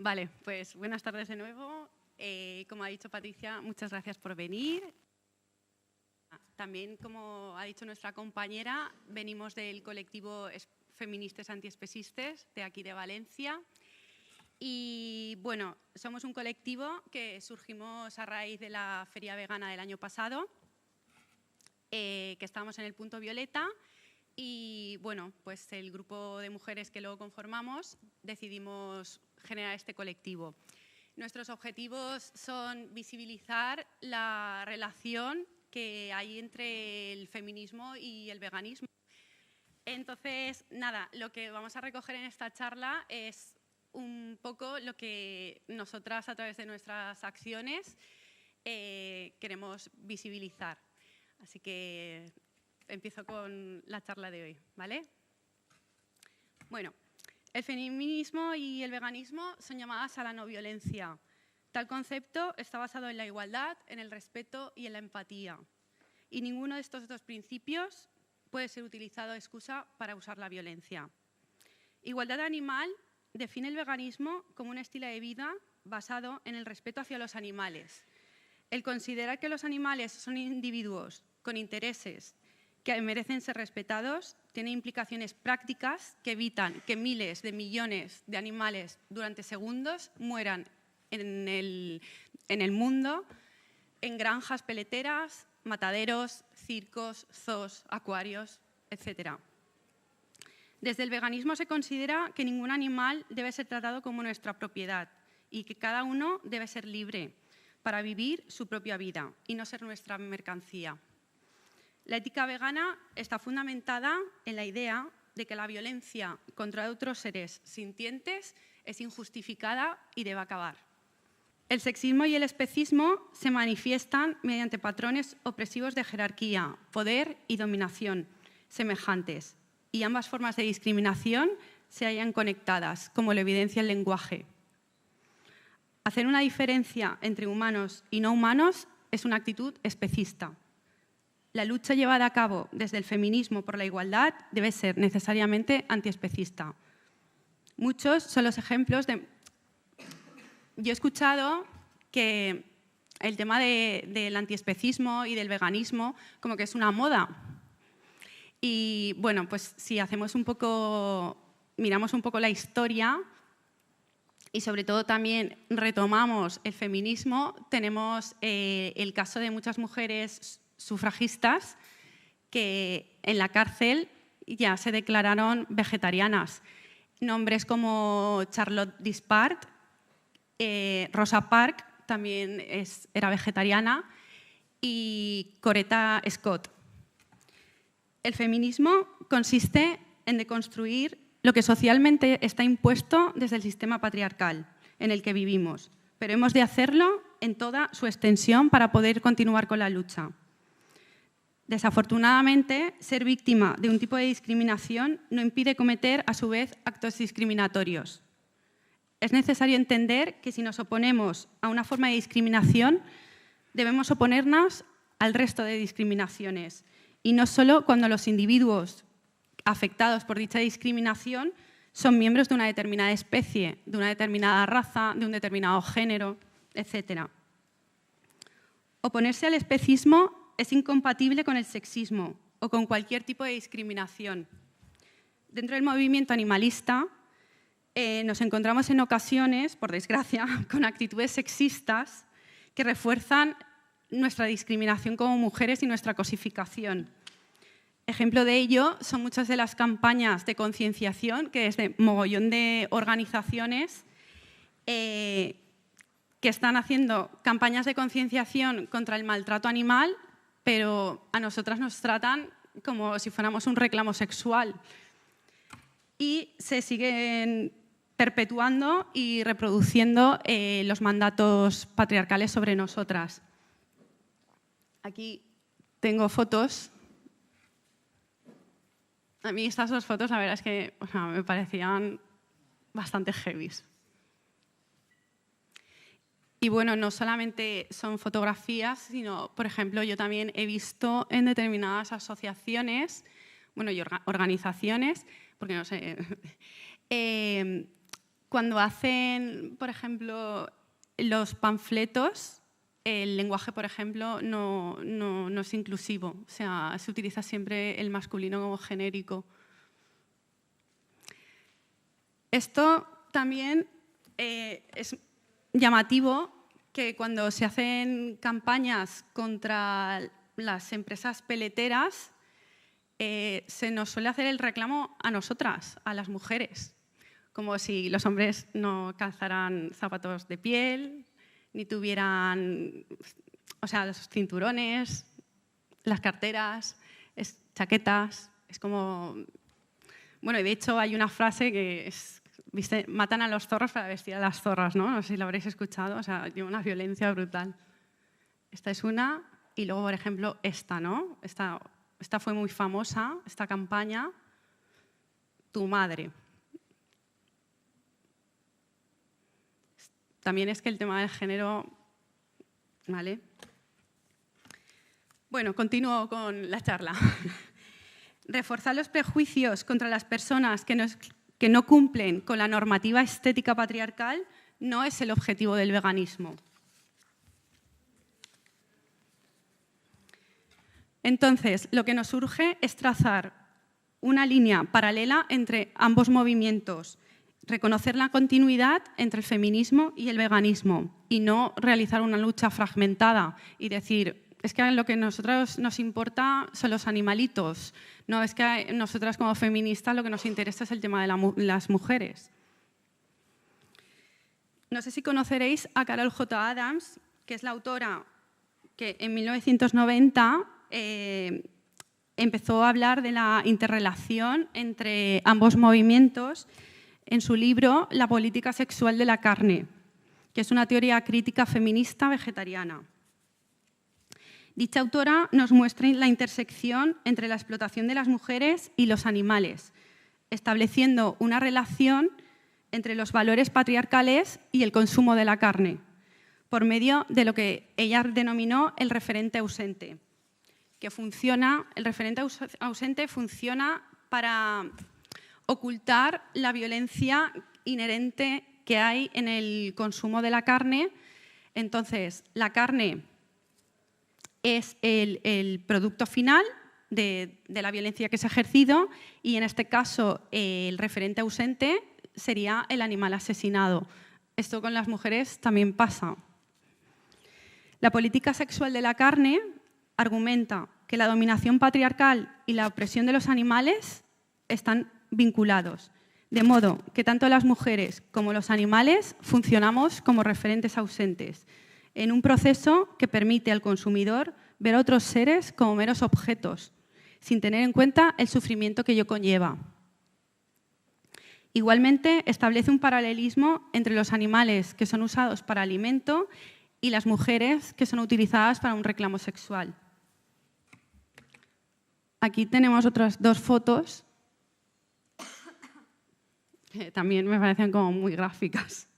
Vale, pues buenas tardes de nuevo. Como ha dicho Patricia, muchas gracias por venir. También, como ha dicho nuestra compañera, venimos del colectivo Feministes Antiespecistes de aquí de Valencia. Y bueno, somos un colectivo que surgimos a raíz de la Feria Vegana del año pasado, que estábamos en el Punto Violeta. Y bueno, pues el grupo de mujeres que luego conformamos decidimos generar este colectivo. Nuestros objetivos son visibilizar la relación que hay entre el feminismo y el veganismo. Entonces, nada, lo que vamos a recoger en esta charla es un poco lo que nosotras, a través de nuestras acciones, queremos visibilizar. Así que empiezo con la charla de hoy, ¿vale? Bueno, el feminismo y el veganismo son llamadas a la no violencia. Tal concepto está basado en la igualdad, en el respeto y en la empatía. Y ninguno de estos dos principios puede ser utilizado de excusa para usar la violencia. Igualdad Animal define el veganismo como un estilo de vida basado en el respeto hacia los animales. El considerar que los animales son individuos con intereses que merecen ser respetados tiene implicaciones prácticas que evitan que miles de millones de animales durante segundos mueran en el mundo, en granjas peleteras, mataderos, circos, zoos, acuarios, etc. Desde el veganismo se considera que ningún animal debe ser tratado como nuestra propiedad y que cada uno debe ser libre para vivir su propia vida y no ser nuestra mercancía. La ética vegana está fundamentada en la idea de que la violencia contra otros seres sintientes es injustificada y debe acabar. El sexismo y el especismo se manifiestan mediante patrones opresivos de jerarquía, poder y dominación semejantes, y ambas formas de discriminación se hallan conectadas, como lo evidencia el lenguaje. Hacer una diferencia entre humanos y no humanos es una actitud especista. La lucha llevada a cabo desde el feminismo por la igualdad debe ser necesariamente antiespecista. Muchos son los ejemplos de... Yo he escuchado que el tema del antiespecismo y del veganismo como que es una moda. Y bueno, pues si hacemos miramos un poco la historia y sobre todo también retomamos el feminismo, tenemos el caso de muchas mujeres sufragistas que en la cárcel ya se declararon vegetarianas. Nombres como Charlotte Dispart, Rosa Parks también era vegetariana y Coretta Scott. El feminismo consiste en deconstruir lo que socialmente está impuesto desde el sistema patriarcal en el que vivimos, pero hemos de hacerlo en toda su extensión para poder continuar con la lucha. Desafortunadamente, ser víctima de un tipo de discriminación no impide cometer, a su vez, actos discriminatorios. Es necesario entender que si nos oponemos a una forma de discriminación, debemos oponernos al resto de discriminaciones, y no solo cuando los individuos afectados por dicha discriminación son miembros de una determinada especie, de una determinada raza, de un determinado género, etc. Oponerse al especismo es incompatible con el sexismo o con cualquier tipo de discriminación. Dentro del movimiento animalista nos encontramos en ocasiones, por desgracia, con actitudes sexistas que refuerzan nuestra discriminación como mujeres y nuestra cosificación. Ejemplo de ello son muchas de las campañas de concienciación que desde mogollón de organizaciones que están haciendo campañas de concienciación contra el maltrato animal, pero a nosotras nos tratan como si fuéramos un reclamo sexual. Y se siguen perpetuando y reproduciendo los mandatos patriarcales sobre nosotras. Aquí tengo fotos. A mí estas dos fotos, la verdad es que me parecían bastante heavies. Y bueno, no solamente son fotografías, sino, por ejemplo, yo también he visto en determinadas asociaciones, bueno, y organizaciones, porque no sé, cuando hacen, por ejemplo, los panfletos, el lenguaje, por ejemplo, no es inclusivo. O sea, se utiliza siempre el masculino como genérico. Esto también es llamativo, que cuando se hacen campañas contra las empresas peleteras, se nos suele hacer el reclamo a nosotras, a las mujeres, como si los hombres no calzaran zapatos de piel, ni tuvieran, o sea, los cinturones, las carteras, chaquetas. Es como... Bueno, y de hecho hay una frase que es, ¿viste? Matan a los zorros para vestir a las zorras, ¿no? No sé si lo habréis escuchado, o sea, tiene una violencia brutal. Esta es una, y luego, por ejemplo, esta, ¿no? Esta fue muy famosa, esta campaña, Tu madre. También es que el tema del género, ¿vale? Bueno, continúo con la charla. Reforzar los prejuicios contra las personas que no cumplen con la normativa estética patriarcal no es el objetivo del veganismo. Entonces, lo que nos urge es trazar una línea paralela entre ambos movimientos, reconocer la continuidad entre el feminismo y el veganismo y no realizar una lucha fragmentada y decir, es que lo que a nosotros nos importa son los animalitos, no, es que a nosotras como feministas lo que nos interesa es el tema de las mujeres. No sé si conoceréis a Carol J. Adams, que es la autora que en 1990 empezó a hablar de la interrelación entre ambos movimientos en su libro La política sexual de la carne, que es una teoría crítica feminista vegetariana. Dicha autora nos muestra la intersección entre la explotación de las mujeres y los animales, estableciendo una relación entre los valores patriarcales y el consumo de la carne, por medio de lo que ella denominó el referente ausente. El referente ausente funciona para ocultar la violencia inherente que hay en el consumo de la carne. Entonces, la carne es el producto final de la violencia que se ha ejercido y, en este caso, el referente ausente sería el animal asesinado. Esto con las mujeres también pasa. La política sexual de la carne argumenta que la dominación patriarcal y la opresión de los animales están vinculados, de modo que tanto las mujeres como los animales funcionamos como referentes ausentes, en un proceso que permite al consumidor ver a otros seres como meros objetos, sin tener en cuenta el sufrimiento que ello conlleva. Igualmente, establece un paralelismo entre los animales que son usados para alimento y las mujeres que son utilizadas para un reclamo sexual. Aquí tenemos otras dos fotos que también me parecen como muy gráficas.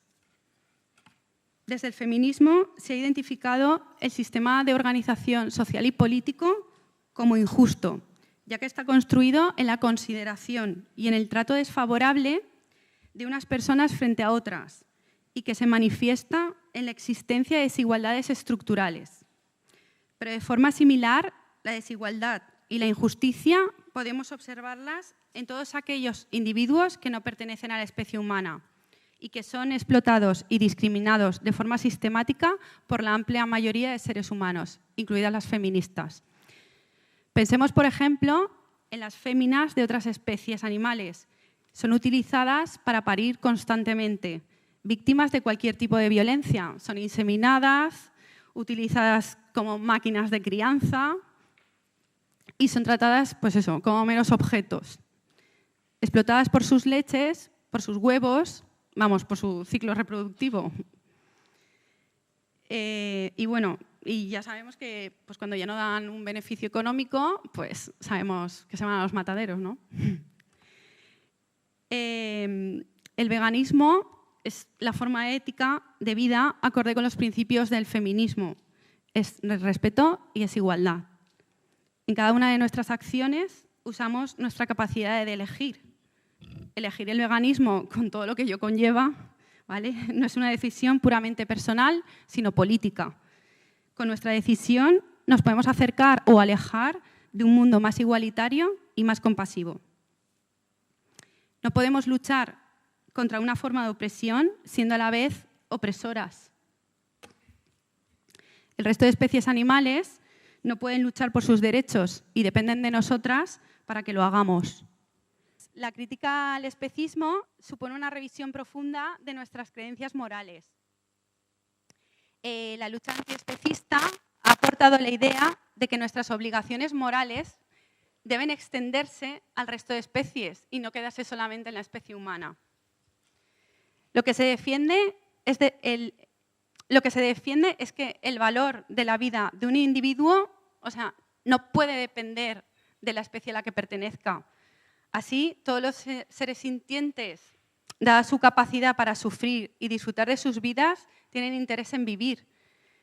Desde el feminismo se ha identificado el sistema de organización social y político como injusto, ya que está construido en la consideración y en el trato desfavorable de unas personas frente a otras y que se manifiesta en la existencia de desigualdades estructurales. Pero de forma similar, la desigualdad y la injusticia podemos observarlas en todos aquellos individuos que no pertenecen a la especie humana y que son explotados y discriminados de forma sistemática por la amplia mayoría de seres humanos, incluidas las feministas. Pensemos, por ejemplo, en las féminas de otras especies animales. Son utilizadas para parir constantemente, víctimas de cualquier tipo de violencia. Son inseminadas, utilizadas como máquinas de crianza y son tratadas, pues eso, como meros objetos. Explotadas por sus leches, por sus huevos, vamos, por su ciclo reproductivo. Y bueno, y ya sabemos que pues cuando ya no dan un beneficio económico, pues sabemos que se van a los mataderos, ¿no? El veganismo es la forma ética de vida acorde con los principios del feminismo. Es respeto y es igualdad. En cada una de nuestras acciones usamos nuestra capacidad de elegir. Elegir el veganismo con todo lo que ello conlleva, ¿vale? No es una decisión puramente personal, sino política. Con nuestra decisión nos podemos acercar o alejar de un mundo más igualitario y más compasivo. No podemos luchar contra una forma de opresión siendo a la vez opresoras. El resto de especies animales no pueden luchar por sus derechos y dependen de nosotras para que lo hagamos. La crítica al especismo supone una revisión profunda de nuestras creencias morales. La lucha antiespecista ha aportado la idea de que nuestras obligaciones morales deben extenderse al resto de especies y no quedarse solamente en la especie humana. Lo que se defiende es que el valor de la vida de un individuo, o sea, no puede depender de la especie a la que pertenezca. Así, todos los seres sintientes, dada su capacidad para sufrir y disfrutar de sus vidas, tienen interés en vivir.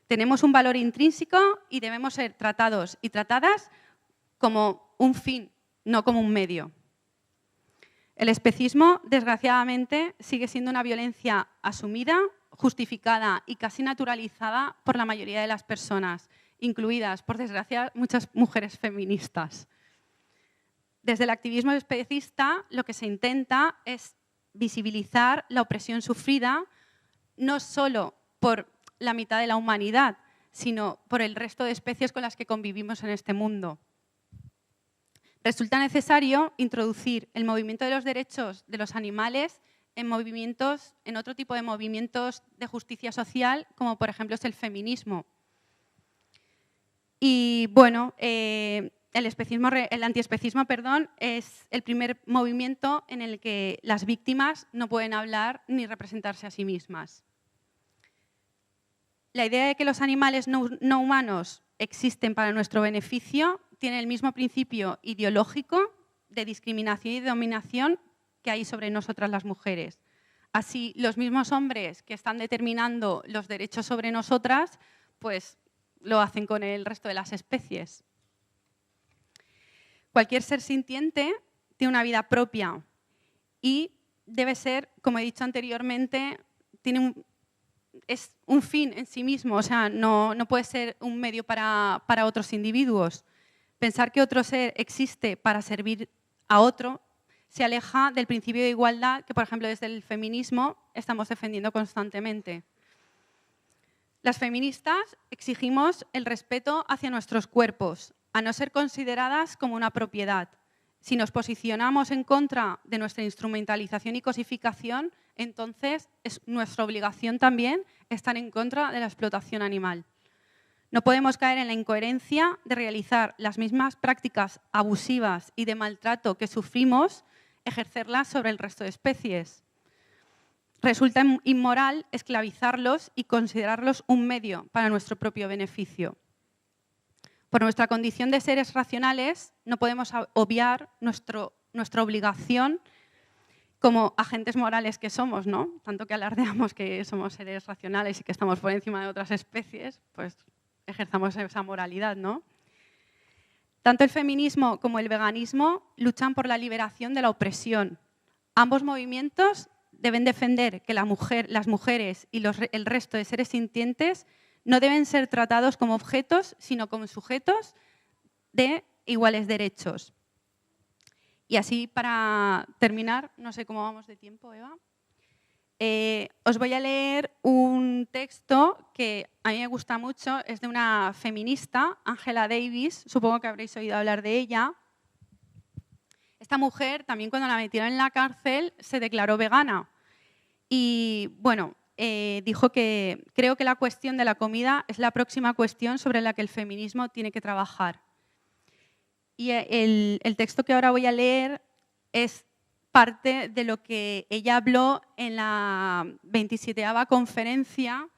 Tenemos un valor intrínseco y debemos ser tratados y tratadas como un fin, no como un medio. El especismo, desgraciadamente, sigue siendo una violencia asumida, justificada y casi naturalizada por la mayoría de las personas, incluidas, por desgracia, muchas mujeres feministas. Desde el activismo especista, lo que se intenta es visibilizar la opresión sufrida no solo por la mitad de la humanidad, sino por el resto de especies con las que convivimos en este mundo. Resulta necesario introducir el movimiento de los derechos de los animales en otro tipo de movimientos de justicia social, como por ejemplo es el feminismo. Y bueno, el antiespecismo, es el primer movimiento en el que las víctimas no pueden hablar ni representarse a sí mismas. La idea de que los animales no humanos existen para nuestro beneficio tiene el mismo principio ideológico de discriminación y dominación que hay sobre nosotras las mujeres. Así, los mismos hombres que están determinando los derechos sobre nosotras, pues lo hacen con el resto de las especies. Cualquier ser sintiente tiene una vida propia y debe ser, como he dicho anteriormente, es un fin en sí mismo, o sea, no puede ser un medio para otros individuos. Pensar que otro ser existe para servir a otro se aleja del principio de igualdad que, por ejemplo, desde el feminismo estamos defendiendo constantemente. Las feministas exigimos el respeto hacia nuestros cuerpos, a no ser consideradas como una propiedad. Si nos posicionamos en contra de nuestra instrumentalización y cosificación, entonces es nuestra obligación también estar en contra de la explotación animal. No podemos caer en la incoherencia de realizar las mismas prácticas abusivas y de maltrato que sufrimos, ejercerlas sobre el resto de especies. Resulta inmoral esclavizarlos y considerarlos un medio para nuestro propio beneficio. Por nuestra condición de seres racionales, no podemos obviar nuestra obligación como agentes morales que somos, ¿no? Tanto que alardeamos que somos seres racionales y que estamos por encima de otras especies, pues ejerzamos esa moralidad, ¿no? Tanto el feminismo como el veganismo luchan por la liberación de la opresión. Ambos movimientos deben defender que las mujeres y el resto de seres sintientes no deben ser tratados como objetos, sino como sujetos de iguales derechos. Y así, para terminar, no sé cómo vamos de tiempo, Eva, os voy a leer un texto que a mí me gusta mucho, es de una feminista, Angela Davis, supongo que habréis oído hablar de ella. Esta mujer, también cuando la metieron en la cárcel, se declaró vegana. Y bueno, dijo que creo que la cuestión de la comida es la próxima cuestión sobre la que el feminismo tiene que trabajar. Y el texto que ahora voy a leer es parte de lo que ella habló en la 27ª conferencia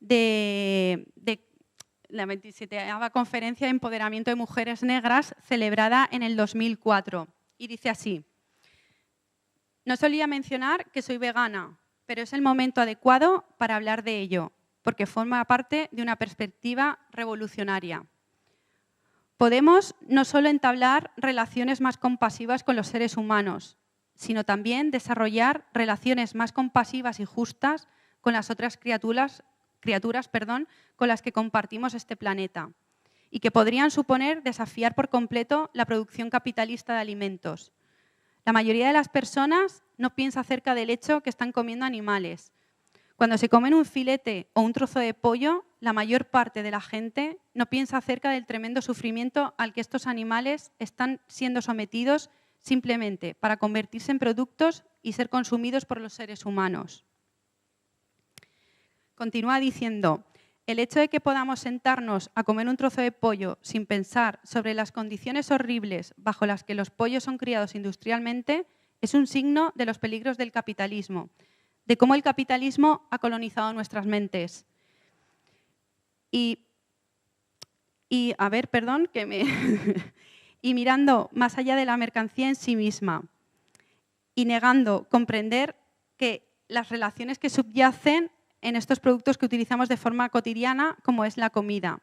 de Empoderamiento de Mujeres Negras, celebrada en el 2004. Y dice así: no solía mencionar que soy vegana, pero es el momento adecuado para hablar de ello, porque forma parte de una perspectiva revolucionaria. Podemos no solo entablar relaciones más compasivas con los seres humanos, sino también desarrollar relaciones más compasivas y justas con las otras criaturas con las que compartimos este planeta y que podrían suponer desafiar por completo la producción capitalista de alimentos. La mayoría de las personas no piensa acerca del hecho que están comiendo animales. Cuando se comen un filete o un trozo de pollo, la mayor parte de la gente no piensa acerca del tremendo sufrimiento al que estos animales están siendo sometidos simplemente para convertirse en productos y ser consumidos por los seres humanos. Continúa diciendo, el hecho de que podamos sentarnos a comer un trozo de pollo sin pensar sobre las condiciones horribles bajo las que los pollos son criados industrialmente es un signo de los peligros del capitalismo, de cómo el capitalismo ha colonizado nuestras mentes. Y mirando más allá de la mercancía en sí misma y negando comprender que las relaciones que subyacen en estos productos que utilizamos de forma cotidiana, como es la comida.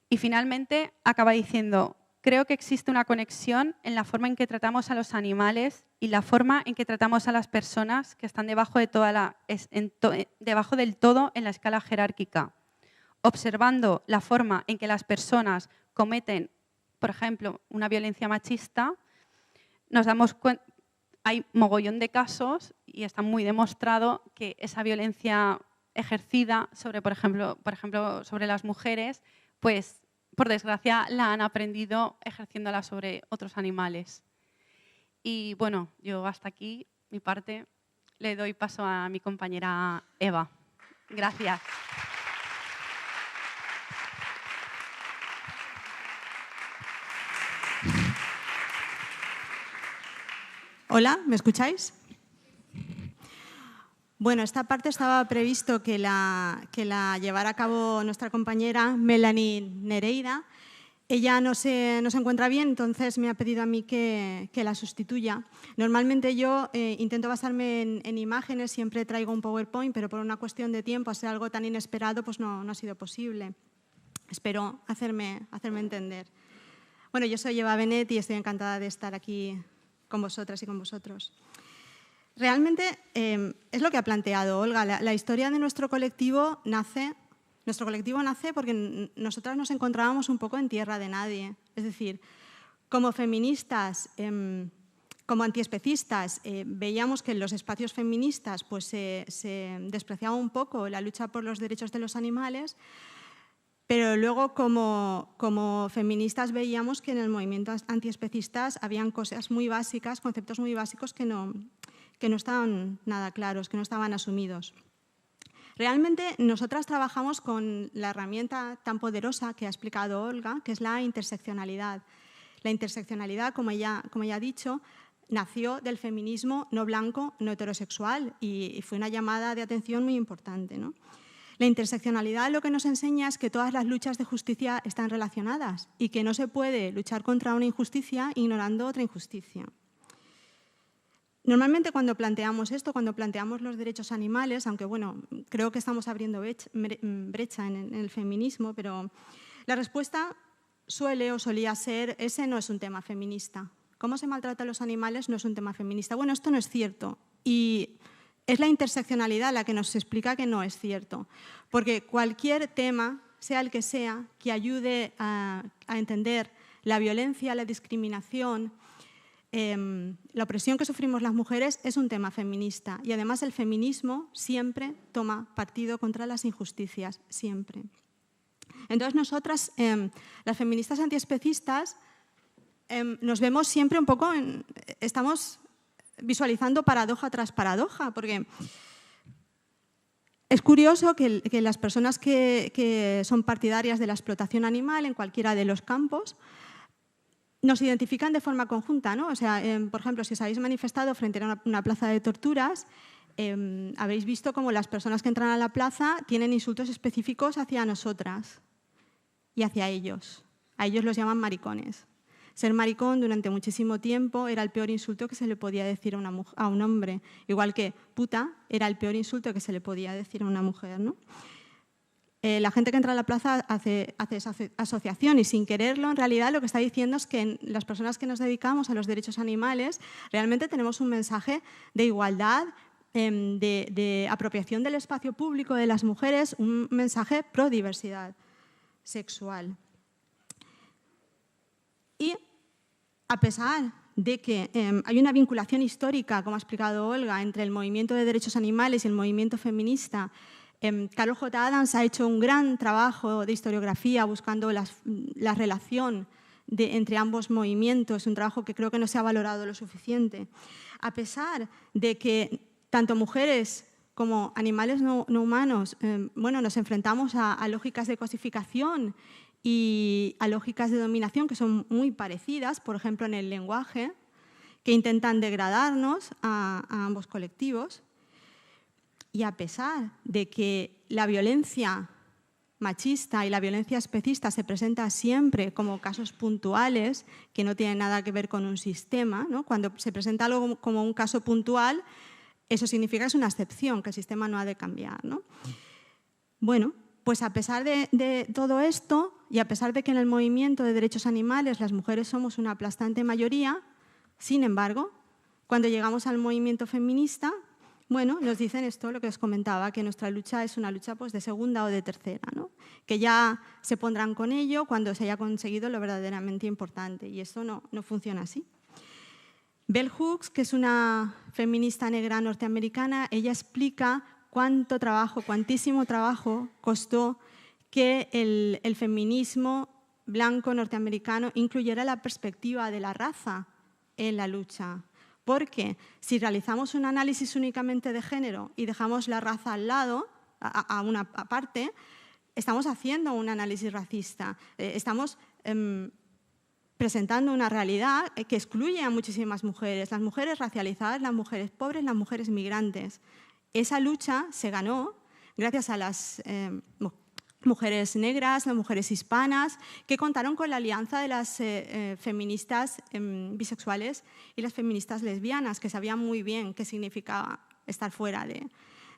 Y finalmente acaba diciendo, creo que existe una conexión en la forma en que tratamos a los animales y la forma en que tratamos a las personas que están debajo del todo en la escala jerárquica. Observando la forma en que las personas cometen, por ejemplo, una violencia machista, nos damos cuenta, hay mogollón de casos y está muy demostrado que esa violencia ejercida sobre, por ejemplo, sobre las mujeres, pues por desgracia la han aprendido ejerciéndola sobre otros animales. Y bueno, yo hasta aquí, mi parte, le doy paso a mi compañera Eva. Gracias. Hola, ¿me escucháis? Bueno, esta parte estaba previsto que la llevara a cabo nuestra compañera Melanie Nereida. Ella no se encuentra bien, entonces me ha pedido a mí que la sustituya. Normalmente yo intento basarme en imágenes, siempre traigo un PowerPoint, pero por una cuestión de tiempo, a ser algo tan inesperado, pues no ha sido posible. Espero hacerme entender. Bueno, yo soy Eva Benet y estoy encantada de estar aquí con vosotras y con vosotros. Realmente es lo que ha planteado Olga. La historia de nuestro colectivo nace porque nosotras nos encontrábamos un poco en tierra de nadie. Es decir, como feministas, como antiespecistas, veíamos que en los espacios feministas pues, se despreciaba un poco la lucha por los derechos de los animales, pero luego como feministas veíamos que en el movimiento antiespecistas habían cosas muy básicas, conceptos muy básicos que no estaban nada claros, que no estaban asumidos. Realmente nosotras trabajamos con la herramienta tan poderosa que ha explicado Olga, que es la interseccionalidad. La interseccionalidad, como ella ha dicho, nació del feminismo no blanco, no heterosexual y fue una llamada de atención muy importante, ¿no? La interseccionalidad lo que nos enseña es que todas las luchas de justicia están relacionadas y que no se puede luchar contra una injusticia ignorando otra injusticia. Normalmente cuando planteamos esto, cuando planteamos los derechos animales, aunque bueno, creo que estamos abriendo brecha en el feminismo, pero la respuesta solía ser, ese no es un tema feminista. ¿Cómo se maltrata a los animales? No es un tema feminista. Bueno, esto no es cierto y es la interseccionalidad la que nos explica que no es cierto, porque cualquier tema, sea el que sea, que ayude a entender la violencia, la discriminación, la opresión que sufrimos las mujeres es un tema feminista y además el feminismo siempre toma partido contra las injusticias, siempre. Entonces nosotras, las feministas antiespecistas, nos vemos siempre un poco, estamos visualizando paradoja tras paradoja, porque es curioso que las personas que son partidarias de la explotación animal en cualquiera de los campos nos identifican de forma conjunta, ¿no? O sea, por ejemplo, si os habéis manifestado frente a una plaza de torturas, habéis visto cómo las personas que entran a la plaza tienen insultos específicos hacia nosotras y hacia ellos. A ellos los llaman maricones. Ser maricón durante muchísimo tiempo era el peor insulto que se le podía decir a un hombre, igual que puta era el peor insulto que se le podía decir a una mujer, ¿no? La gente que entra a la plaza hace esa asociación y sin quererlo, en realidad lo que está diciendo es que las personas que nos dedicamos a los derechos animales realmente tenemos un mensaje de igualdad, de apropiación del espacio público de las mujeres, un mensaje pro diversidad sexual. Y a pesar de que hay una vinculación histórica, como ha explicado Olga, entre el movimiento de derechos animales y el movimiento feminista, Carol J. Adams ha hecho un gran trabajo de historiografía buscando la relación entre ambos movimientos, un trabajo que creo que no se ha valorado lo suficiente. A pesar de que tanto mujeres como animales no humanos, nos enfrentamos a lógicas de cosificación y a lógicas de dominación que son muy parecidas, por ejemplo, en el lenguaje, que intentan degradarnos a ambos colectivos. Y a pesar de que la violencia machista y la violencia especista se presenta siempre como casos puntuales que no tienen nada que ver con un sistema, ¿no? Cuando se presenta algo como un caso puntual, eso significa que es una excepción, que el sistema no ha de cambiar, ¿no? Bueno, pues a pesar de todo esto y a pesar de que en el movimiento de derechos animales las mujeres somos una aplastante mayoría, sin embargo, cuando llegamos al movimiento feminista, nos dicen esto, lo que os comentaba, que nuestra lucha es una lucha pues, de segunda o de tercera, ¿no? Que ya se pondrán con ello cuando se haya conseguido lo verdaderamente importante, y esto no funciona así. Bell Hooks, que es una feminista negra norteamericana, ella explica cuantísimo trabajo costó que el feminismo blanco norteamericano incluyera la perspectiva de la raza en la lucha. Porque si realizamos un análisis únicamente de género y dejamos la raza al lado, a una parte, estamos haciendo un análisis racista. Estamos presentando una realidad que excluye a muchísimas mujeres, las mujeres racializadas, las mujeres pobres, las mujeres migrantes. Esa lucha se ganó gracias a las mujeres negras, las mujeres hispanas, que contaron con la alianza de las feministas bisexuales y las feministas lesbianas, que sabían muy bien qué significaba estar fuera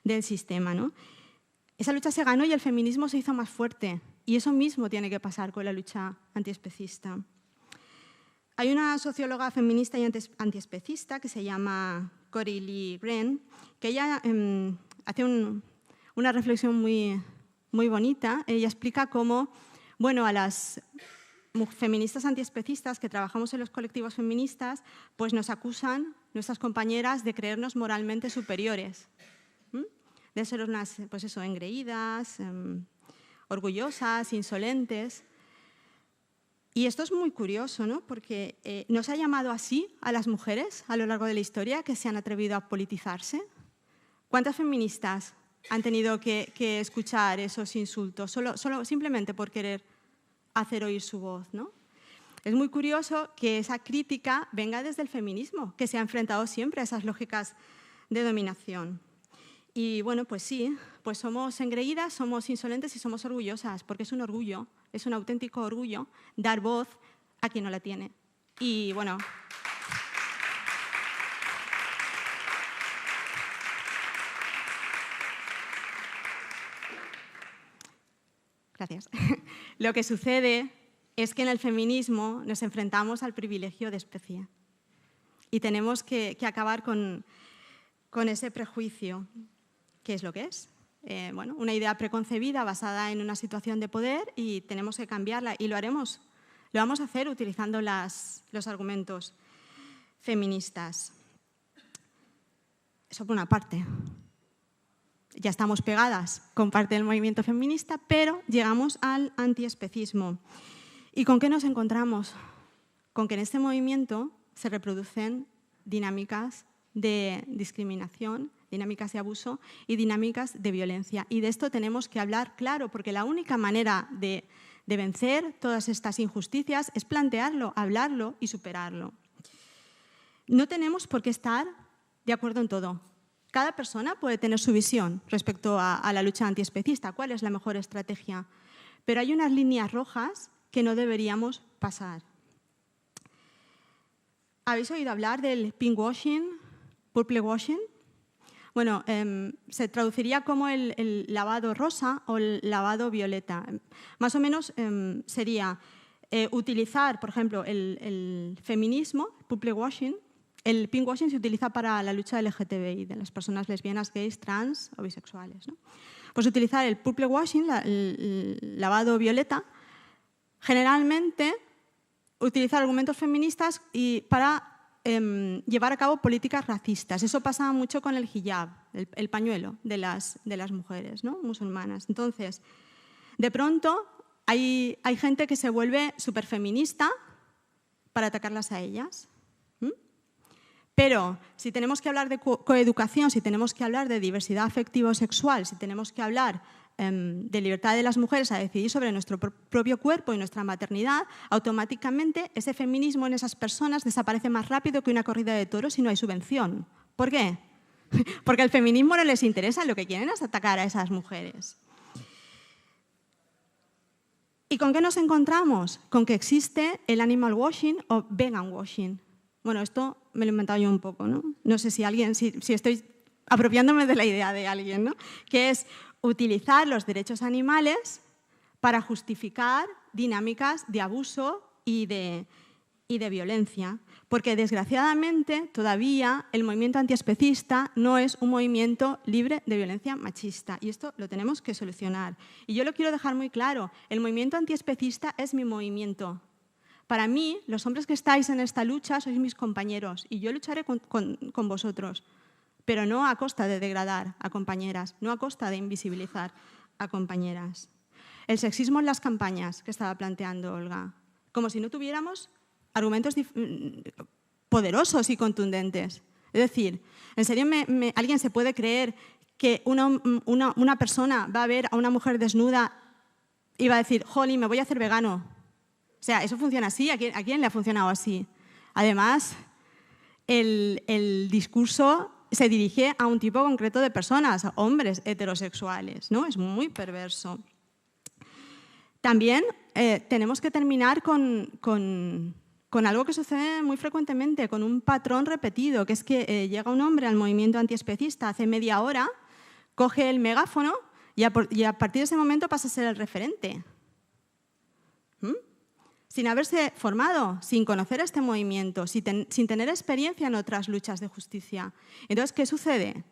del sistema, ¿no? Esa lucha se ganó y el feminismo se hizo más fuerte, y eso mismo tiene que pasar con la lucha antiespecista. Hay una socióloga feminista y antiespecista que se llama Cori Lee Green, que ella hace una reflexión muy bonita. Ella explica cómo, a las feministas antiespecistas que trabajamos en los colectivos feministas, pues nos acusan nuestras compañeras de creernos moralmente superiores, de ser unas, engreídas, orgullosas, insolentes. Y esto es muy curioso, ¿no? Porque ¿no se ha llamado así a las mujeres a lo largo de la historia que se han atrevido a politizarse? ¿Cuántas feministas han tenido que escuchar esos insultos simplemente por querer hacer oír su voz, ¿no? Es muy curioso que esa crítica venga desde el feminismo, que se ha enfrentado siempre a esas lógicas de dominación. Y pues sí, pues somos engreídas, somos insolentes y somos orgullosas, porque es un orgullo, es un auténtico orgullo dar voz a quien no la tiene. Y gracias. Lo que sucede es que en el feminismo nos enfrentamos al privilegio de especie y tenemos que acabar con ese prejuicio. ¿Qué es lo que es? Una idea preconcebida basada en una situación de poder, y tenemos que cambiarla, y lo haremos. Lo vamos a hacer utilizando los argumentos feministas. Eso por una parte. Ya estamos pegadas con parte del movimiento feminista, pero llegamos al antiespecismo. ¿Y con qué nos encontramos? Con que en este movimiento se reproducen dinámicas de discriminación, dinámicas de abuso y dinámicas de violencia. Y de esto tenemos que hablar claro, porque la única manera de vencer todas estas injusticias es plantearlo, hablarlo y superarlo. No tenemos por qué estar de acuerdo en todo. Cada persona puede tener su visión respecto a la lucha antiespecista, cuál es la mejor estrategia, pero hay unas líneas rojas que no deberíamos pasar. ¿Habéis oído hablar del pinkwashing, purplewashing? Bueno, se traduciría como el lavado rosa o el lavado violeta. Más o menos sería utilizar, por ejemplo, el feminismo, public washing. El pinkwashing se utiliza para la lucha LGTBI, de las personas lesbianas, gays, trans o bisexuales, ¿no? Pues utilizar el public washing, el lavado violeta, generalmente utilizar argumentos feministas y para llevar a cabo políticas racistas. Eso pasa mucho con el hijab, el pañuelo de las mujeres, ¿no?, musulmanas. Entonces, de pronto hay gente que se vuelve súper feminista para atacarlas a ellas. Pero si tenemos que hablar de coeducación, si tenemos que hablar de diversidad afectivo-sexual, si tenemos que hablar de libertad de las mujeres a decidir sobre nuestro propio cuerpo y nuestra maternidad, automáticamente ese feminismo en esas personas desaparece más rápido que una corrida de toros si no hay subvención. ¿Por qué? Porque al feminismo no les interesa, lo que quieren es atacar a esas mujeres. ¿Y con qué nos encontramos? Con que existe el animal washing o vegan washing. Bueno, esto me lo he inventado yo un poco, ¿no? No sé si estoy apropiándome de la idea de alguien, ¿no? Que es utilizar los derechos animales para justificar dinámicas de abuso y de violencia. Porque, desgraciadamente, todavía el movimiento antiespecista no es un movimiento libre de violencia machista. Y esto lo tenemos que solucionar. Y yo lo quiero dejar muy claro. El movimiento antiespecista es mi movimiento. Para mí, los hombres que estáis en esta lucha sois mis compañeros y yo lucharé con vosotros, pero no a costa de degradar a compañeras, no a costa de invisibilizar a compañeras. El sexismo en las campañas que estaba planteando Olga, como si no tuviéramos argumentos poderosos y contundentes. Es decir, ¿en serio alguien se puede creer que una persona va a ver a una mujer desnuda y va a decir, jolín, me voy a hacer vegano? O sea, eso funciona así. ¿A quién le ha funcionado así? Además, el discurso se dirige a un tipo concreto de personas, a hombres heterosexuales, ¿no? Es muy perverso. También tenemos que terminar con algo que sucede muy frecuentemente, con un patrón repetido, que es que llega un hombre al movimiento antiespecista hace media hora, coge el megáfono y a partir de ese momento pasa a ser el referente. Sin haberse formado, sin conocer este movimiento, sin tener experiencia en otras luchas de justicia. Entonces, ¿qué sucede?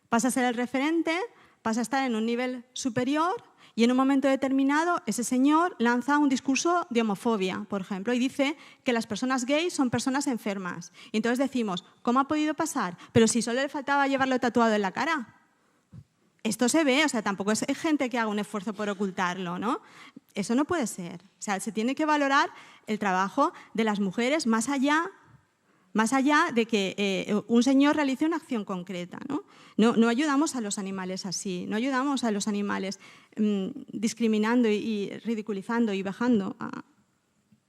Pasa a ser el referente, pasa a estar en un nivel superior y en un momento determinado ese señor lanza un discurso de homofobia, por ejemplo, y dice que las personas gays son personas enfermas. Y entonces decimos, ¿cómo ha podido pasar? Pero si solo le faltaba llevarlo tatuado en la cara. Esto se ve, o sea, tampoco es gente que haga un esfuerzo por ocultarlo, ¿no? Eso no puede ser. O sea, se tiene que valorar el trabajo de las mujeres más allá de que un señor realice una acción concreta, ¿no? No ayudamos a los animales así, no ayudamos a los animales discriminando y ridiculizando y vejando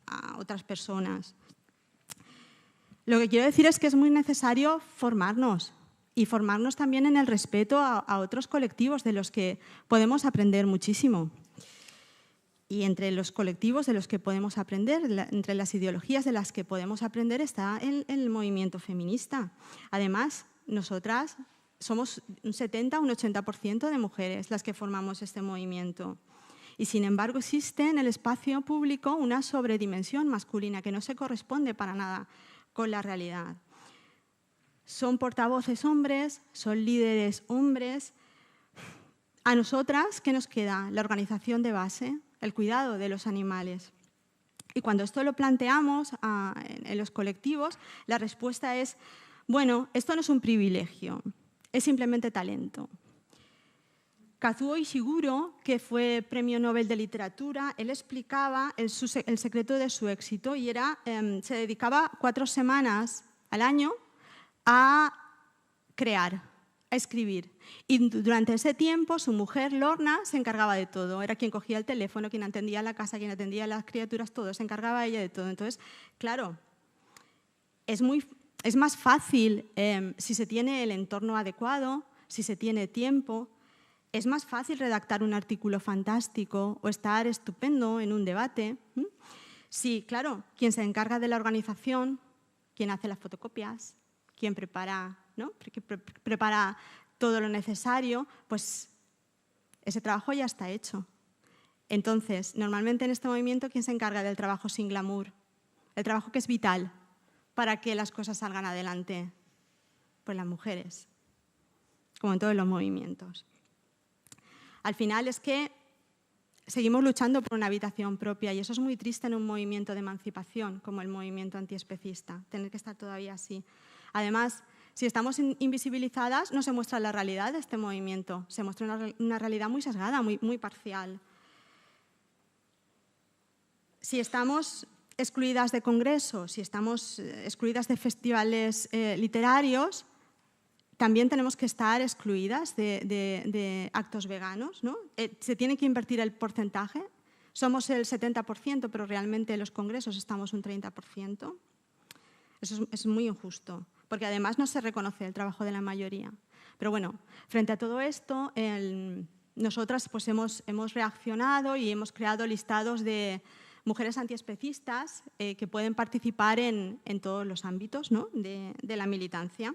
a otras personas. Lo que quiero decir es que es muy necesario formarnos. Y formarnos también en el respeto a otros colectivos de los que podemos aprender muchísimo. Y entre los colectivos de los que podemos aprender, entre las ideologías de las que podemos aprender está el movimiento feminista. Además, nosotras somos un 70, un 80% de mujeres las que formamos este movimiento. Y sin embargo existe en el espacio público una sobredimensión masculina que no se corresponde para nada con la realidad. Son portavoces hombres, son líderes hombres. A nosotras, ¿qué nos queda? La organización de base, el cuidado de los animales. Y cuando esto lo planteamos en los colectivos, la respuesta es, bueno, esto no es un privilegio, es simplemente talento. Kazuo Ishiguro, que fue Premio Nobel de Literatura, él explicaba el secreto de su éxito y se dedicaba 4 semanas al año a crear, a escribir. Y durante ese tiempo su mujer, Lorna, se encargaba de todo. Era quien cogía el teléfono, quien atendía la casa, quien atendía a las criaturas, todo. Se encargaba ella de todo. Entonces, claro, es más fácil si se tiene el entorno adecuado, si se tiene tiempo. Es más fácil redactar un artículo fantástico o estar estupendo en un debate. Sí, claro, quien se encarga de la organización, quien hace las fotocopias, quien prepara, ¿no? Prepara todo lo necesario, pues ese trabajo ya está hecho. Entonces, normalmente en este movimiento, ¿quién se encarga del trabajo sin glamour? El trabajo que es vital para que las cosas salgan adelante. Pues las mujeres, como en todos los movimientos. Al final es que seguimos luchando por una habitación propia y eso es muy triste en un movimiento de emancipación como el movimiento antiespecista, tener que estar todavía así. Además, si estamos invisibilizadas, no se muestra la realidad de este movimiento, se muestra una realidad muy sesgada, muy parcial. Si estamos excluidas de congresos, si estamos excluidas de festivales literarios, también tenemos que estar excluidas de actos veganos, ¿no? Se tiene que invertir el porcentaje. Somos el 70%, pero realmente en los congresos estamos un 30%. Eso es muy injusto, porque además no se reconoce el trabajo de la mayoría. Pero bueno, frente a todo esto, nosotras pues hemos reaccionado y hemos creado listados de mujeres antiespecistas que pueden participar en todos los ámbitos, ¿no? de la militancia.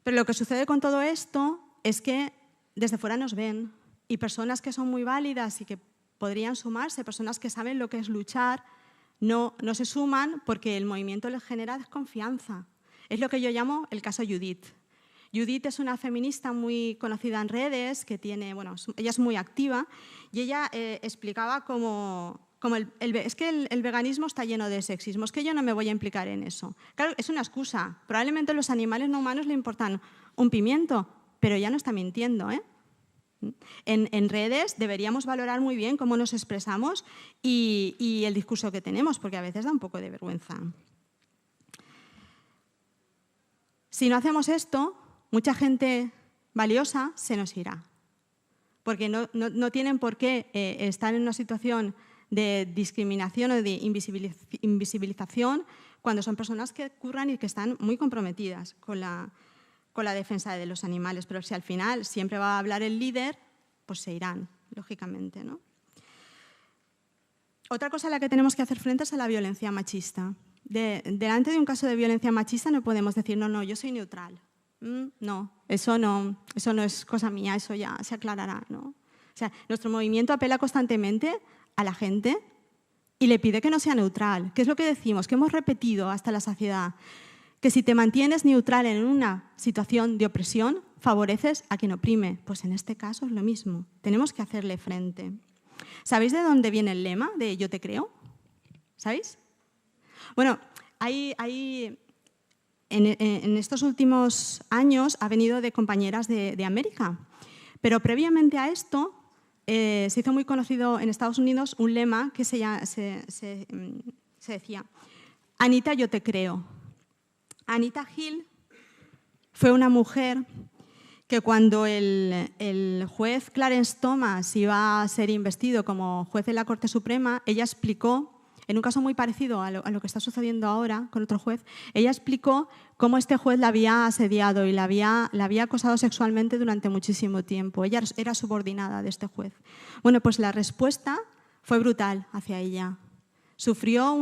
Pero lo que sucede con todo esto es que desde fuera nos ven y personas que son muy válidas y que podrían sumarse, personas que saben lo que es luchar, no se suman porque el movimiento les genera desconfianza. Es lo que yo llamo el caso Judith. Judith es una feminista muy conocida en redes, que tiene, bueno, ella es muy activa y ella explicaba es que el veganismo está lleno de sexismo, es que yo no me voy a implicar en eso. Claro, es una excusa. Probablemente a los animales no humanos le importan un pimiento, pero ya no está mintiendo, ¿eh? En redes deberíamos valorar muy bien cómo nos expresamos y el discurso que tenemos, porque a veces da un poco de vergüenza. Si no hacemos esto, mucha gente valiosa se nos irá, porque no tienen por qué estar en una situación de discriminación o de invisibilización cuando son personas que curran y que están muy comprometidas con la defensa de los animales. Pero si al final siempre va a hablar el líder, pues se irán, lógicamente, ¿no? Otra cosa a la que tenemos que hacer frente es a la violencia machista. Delante de un caso de violencia machista no podemos decir, no, yo soy neutral. No, eso no es cosa mía, eso ya se aclarará, ¿no? O sea, nuestro movimiento apela constantemente a la gente y le pide que no sea neutral. ¿Qué es lo que decimos? Que hemos repetido hasta la saciedad. Que si te mantienes neutral en una situación de opresión, favoreces a quien oprime. Pues en este caso es lo mismo. Tenemos que hacerle frente. ¿Sabéis de dónde viene el lema de yo te creo? ¿Sabéis? Bueno, en estos últimos años ha venido de compañeras de América. Pero previamente a esto se hizo muy conocido en Estados Unidos un lema que se decía, Anita, yo te creo. Anita Hill fue una mujer que cuando el juez Clarence Thomas iba a ser investido como juez de la Corte Suprema, ella explicó, en un caso muy parecido a lo que está sucediendo ahora con otro juez, ella explicó cómo este juez la había asediado y la había acosado sexualmente durante muchísimo tiempo. Ella era subordinada de este juez. Bueno, pues la respuesta fue brutal hacia ella. Sufrió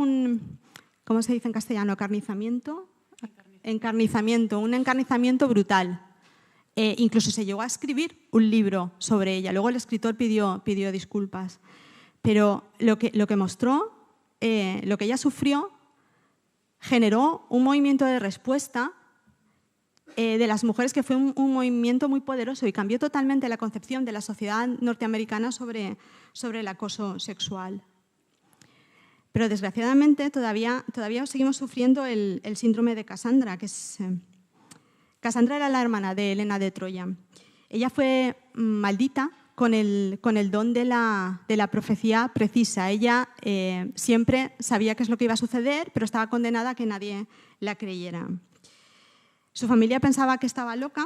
¿cómo se dice en castellano? ¿Encarnizamiento? Un encarnizamiento brutal. Incluso se llegó a escribir un libro sobre ella. Luego el escritor pidió disculpas. Pero lo que mostró, lo que ella sufrió, generó un movimiento de respuesta de las mujeres que fue un movimiento muy poderoso y cambió totalmente la concepción de la sociedad norteamericana sobre el acoso sexual. Pero desgraciadamente todavía seguimos sufriendo el síndrome de Cassandra, que es... Cassandra era la hermana de Helena de Troya. Ella fue maldita con el don de la profecía precisa. Ella siempre sabía qué es lo que iba a suceder, pero estaba condenada a que nadie la creyera. Su familia pensaba que estaba loca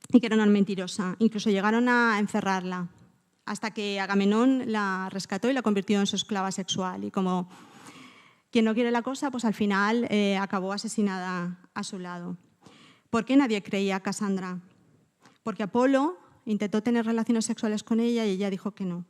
y que era una mentirosa. Incluso llegaron a encerrarla, hasta que Agamenón la rescató y la convirtió en su esclava sexual. Y como quien no quiere la cosa, pues al final acabó asesinada a su lado. ¿Por qué nadie creía a Cassandra? Porque Apolo intentó tener relaciones sexuales con ella y ella dijo que no.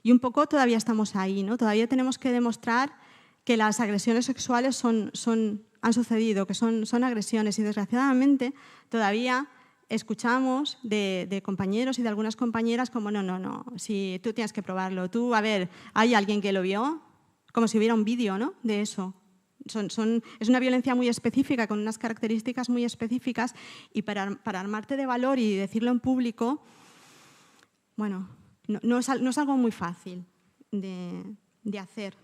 Y un poco todavía estamos ahí, ¿no? Todavía tenemos que demostrar que las agresiones sexuales han sucedido, que son agresiones y desgraciadamente todavía escuchamos de compañeros y de algunas compañeras como no, si tú tienes que probarlo. Tú, a ver, ¿hay alguien que lo vio? Como si hubiera un vídeo, ¿no?, de eso. Es una violencia muy específica, con unas características muy específicas, y para armarte de valor y decirlo en público, bueno, no es algo muy fácil de hacer.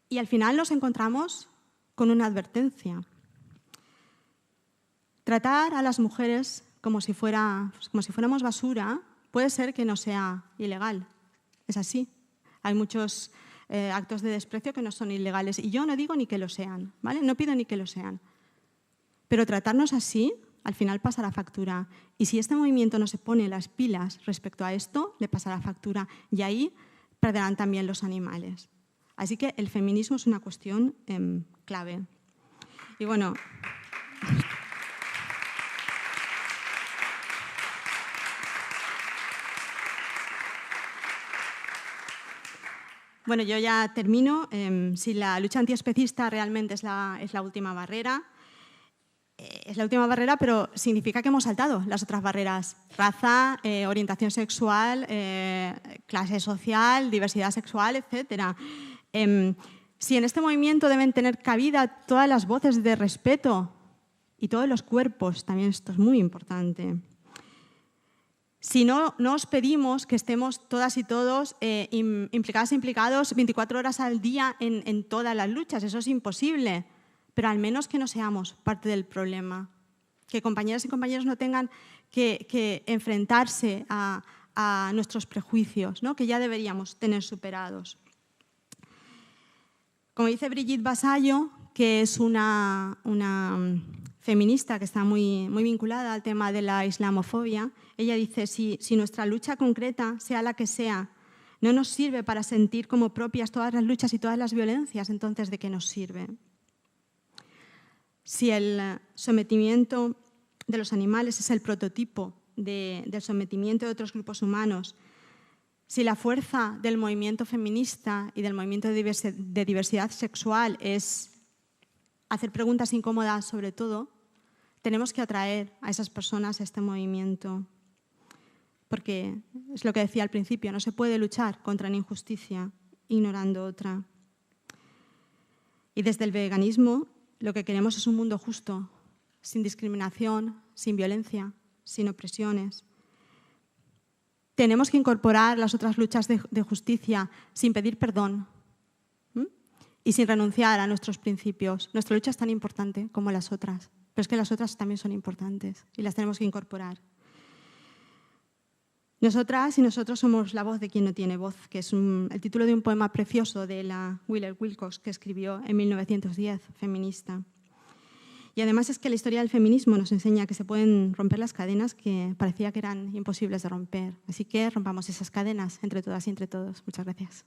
Y al final nos encontramos con una advertencia. Tratar a las mujeres como si fuéramos basura puede ser que no sea ilegal. Es así. Hay muchos actos de desprecio que no son ilegales. Y yo no digo ni que lo sean, ¿vale? No pido ni que lo sean. Pero tratarnos así, al final pasará factura. Y si este movimiento no se pone las pilas respecto a esto, le pasará factura. Y ahí perderán también los animales. Así que el feminismo es una cuestión clave. Y bueno... Bueno, yo ya termino. Si la lucha antiespecista realmente es la última barrera, es la última barrera, pero significa que hemos saltado las otras barreras: raza, orientación sexual, clase social, diversidad sexual, etc. Si en este movimiento deben tener cabida todas las voces de respeto y todos los cuerpos, también esto es muy importante. Si no, no os pedimos que estemos todas y todos implicadas e implicados 24 horas al día en todas las luchas, eso es imposible, pero al menos que no seamos parte del problema, que compañeras y compañeros no tengan que enfrentarse a nuestros prejuicios, ¿no?, que ya deberíamos tener superados. Como dice Brigitte Vasallo, que es una feminista que está muy vinculada al tema de la islamofobia, ella dice: si nuestra lucha concreta, sea la que sea, no nos sirve para sentir como propias todas las luchas y todas las violencias, entonces ¿de qué nos sirve? Si el sometimiento de los animales es el prototipo del sometimiento de otros grupos humanos, si la fuerza del movimiento feminista y del movimiento de diversidad sexual es hacer preguntas incómodas sobre todo, tenemos que atraer a esas personas a este movimiento. Porque es lo que decía al principio, no se puede luchar contra una injusticia ignorando otra. Y desde el veganismo lo que queremos es un mundo justo, sin discriminación, sin violencia, sin opresiones. Tenemos que incorporar las otras luchas de justicia sin pedir perdón y sin renunciar a nuestros principios. Nuestra lucha es tan importante como las otras, pero es que las otras también son importantes y las tenemos que incorporar. Nosotras y nosotros somos la voz de quien no tiene voz, que es el título de un poema precioso de la Wheeler Wilcox que escribió en 1910, feminista. Y además es que la historia del feminismo nos enseña que se pueden romper las cadenas que parecía que eran imposibles de romper. Así que rompamos esas cadenas entre todas y entre todos. Muchas gracias.